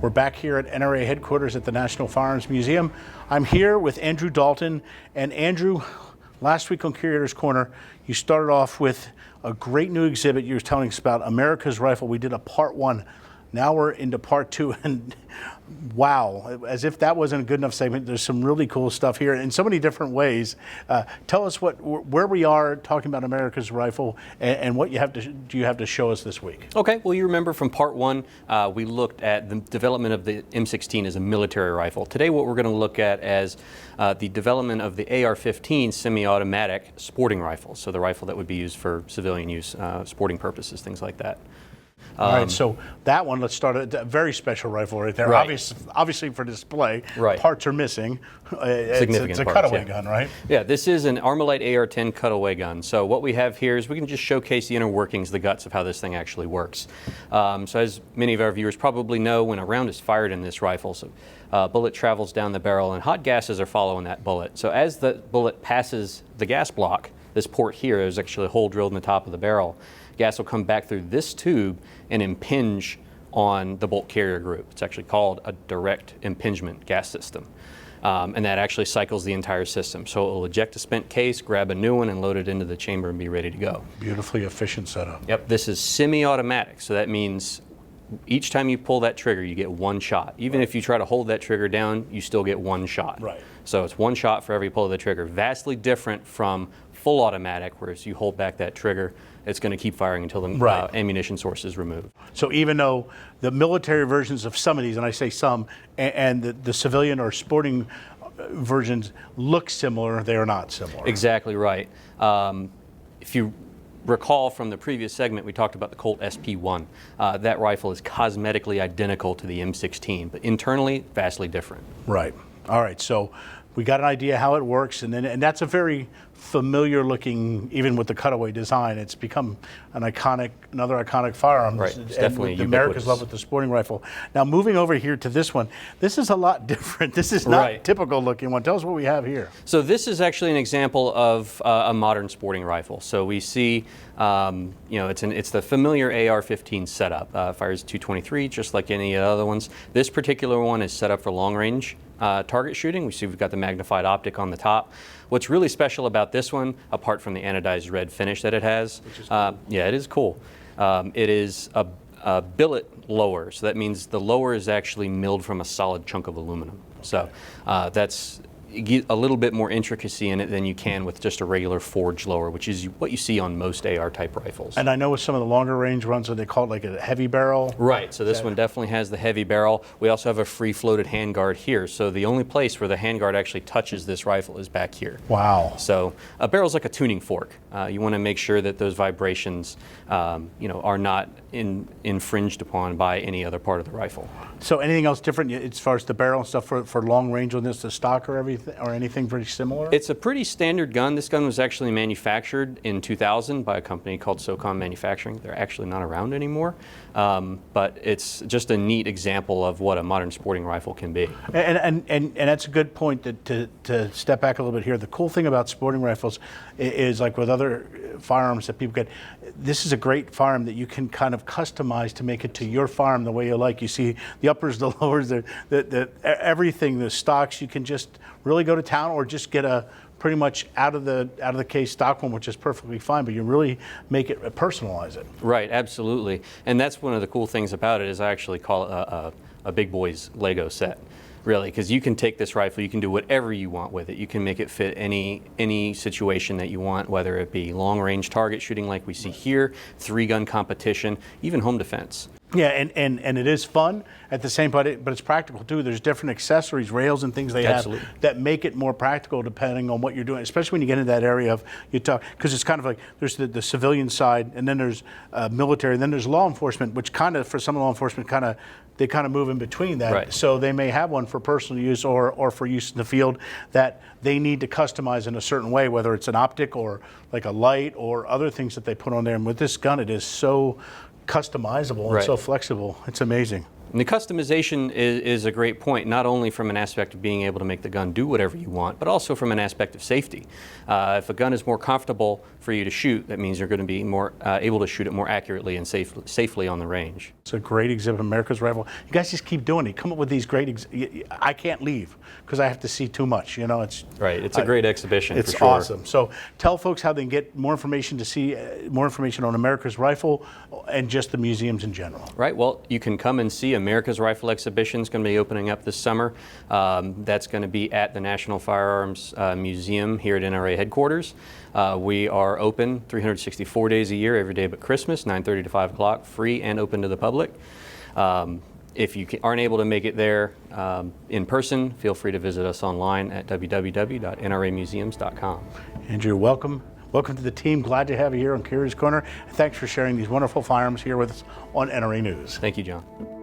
We're back here at NRA headquarters at the National Firearms Museum. I'm here with Andrew Dalton. And Andrew, last week on Curator's Corner, you started off with a great new exhibit. You were telling us about America's Rifle. We did a part one. Now we're into part two, and wow, as if that wasn't a good enough segment, there's some really cool stuff here in so many different ways. Tell us where we are talking about America's Rifle and what do you have to show us this week? Okay, well, you remember from part one, we looked at the development of the M16 as a military rifle. Today, what we're going to look at as the development of the AR-15 semi-automatic sporting rifle, so the rifle that would be used for civilian use, sporting purposes, things like that. All right, so that one, let's start at a very special rifle right there. Right. Obviously for display, right. Parts are missing. Significant it's a parts, cutaway yeah. gun, right? Yeah, this is an Armalite AR-10 cutaway gun. So what we have here is we can just showcase the inner workings, the guts of how this thing actually works. So as many of our viewers probably know, when a round is fired in this rifle, so bullet travels down the barrel and hot gases are following that bullet. So as the bullet passes the gas block, this port here, there's actually a hole drilled in the top of the barrel. Gas will come back through this tube and impinge on the bolt carrier group. It's actually called a direct impingement gas system. And that actually cycles the entire system. So it will eject a spent case, grab a new one, and load it into the chamber and be ready to go. Beautifully efficient setup. Yep, this is semi-automatic, so that means each time you pull that trigger, you get one shot. Even if you try to hold that trigger down, you still get one shot. Right. So it's one shot for every pull of the trigger. Vastly different from full automatic, whereas you hold back that trigger, it's going to keep firing until the ammunition source is removed. So even though the military versions of some of these, and I say some, and the civilian or sporting versions look similar, they are not similar. Exactly right. If you recall from the previous segment, we talked about the Colt SP1. That rifle is cosmetically identical to the M16, but internally vastly different. Right. All right. So we got an idea how it works, and that's a very familiar looking, even with the cutaway design. It's become another iconic firearm. Right. It's definitely with America's love with the sporting rifle. Now moving over here to this one, this is a lot different. This is not a typical looking one. Tell us what we have here. So this is actually an example of a modern sporting rifle. So we see, it's the familiar AR-15 setup. Fires 223 just like any other ones. This particular one is set up for long range target shooting. We see we've got the magnified optic on the top. What's really special about this one, apart from the anodized red finish that it has, yeah, it is cool. It is a billet lower, so that means the lower is actually milled from a solid chunk of aluminum. Okay. So that's a little bit more intricacy in it than you can with just a regular forged lower, which is what you see on most AR type rifles. And I know with some of the longer range runs, they call it like a heavy barrel. Right, so this one definitely has the heavy barrel. We also have a free floated handguard here. So the only place where the handguard actually touches this rifle is back here. Wow. So a barrel's like a tuning fork. You want to make sure that those vibrations are not infringed upon by any other part of the rifle. So anything else different as far as the barrel and stuff for long range on this, the stock or everything, or anything pretty similar? It's a pretty standard gun. This gun was actually manufactured in 2000 by a company called SOCOM Manufacturing. They're actually not around anymore, but it's just a neat example of what a modern sporting rifle can be. And that's a good point to step back a little bit here. The cool thing about sporting rifles is, like with other firearms that people get, this is a great firearm that you can kind of customize to make it to your firearm the way you like. You see the uppers, the lowers, everything, the stocks, you can just really go to town or just get a pretty much out of the case stock one, which is perfectly fine, but you really make it, personalize it. Right, absolutely. And that's one of the cool things about it is I actually call it a big boys Lego set. Really, because you can take this rifle, you can do whatever you want with it. You can make it fit any situation that you want, whether it be long-range target shooting like we see here, three-gun competition, even home defense. Yeah, and it is fun at the same point, but it's practical too. There's different accessories, rails and things they have that make it more practical depending on what you're doing, especially when you get into that area of, because it's kind of like there's the civilian side, and then there's military, and then there's law enforcement, which kind of, for some law enforcement, they kind of move in between that. Right. So they may have one for personal use or for use in the field that they need to customize in a certain way, whether it's an optic or like a light or other things that they put on there. And with this gun, it is so customizable and so flexible. It's amazing. And the customization is a great point, not only from an aspect of being able to make the gun do whatever you want, but also from an aspect of safety. If a gun is more comfortable for you to shoot, that means you're going to be more able to shoot it more accurately and safely on the range. It's a great exhibit, America's Rifle. You guys just keep doing it. Come up with these great I can't leave because I have to see too much. You know, it's right. It's a great exhibition. It's for sure. awesome. So tell folks how they can get more information to see more information on America's Rifle and just the museums in general. Right. Well, you can come and see America's Rifle exhibition. Is going to be opening up this summer. That's going to be at the National Firearms Museum here at NRA headquarters. We are open 364 days a year, every day but Christmas, 9:30 to 5 o'clock, free and open to the public. If you aren't able to make it there in person, feel free to visit us online at www.nramuseums.com. Andrew, welcome. Welcome to the team. Glad to have you here on Curator's Corner. And thanks for sharing these wonderful firearms here with us on NRA News. Thank you, John.